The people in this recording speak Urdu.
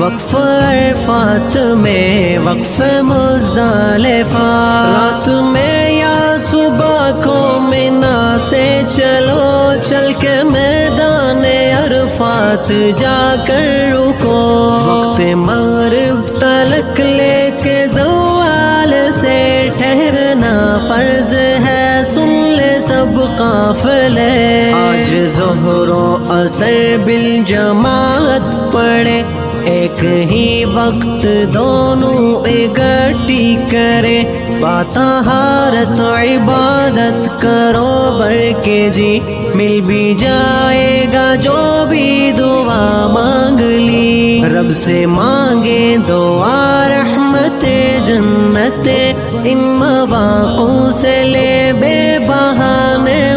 وقف عرفات میں وقف مزدلفہ، رات میں یا صبح کو منا سے چلو، چل کے میدان عرفات جا کر رکو، وقت مغرب تلک لے کے زوال سے ٹھہرنا فرض ہے، سن لے سب قافلے، آج ظہر و عصر بالجماعت پڑھے، ایک ہی وقت دونوں اکٹھی کرے، باطہارت عبادت کرو بڑھ کے جی، مل بھی جائے گا جو بھی دعا مانگ لی، رب سے مانگے دعا رحمت جنت، ان مواقع سے لے بے بہانے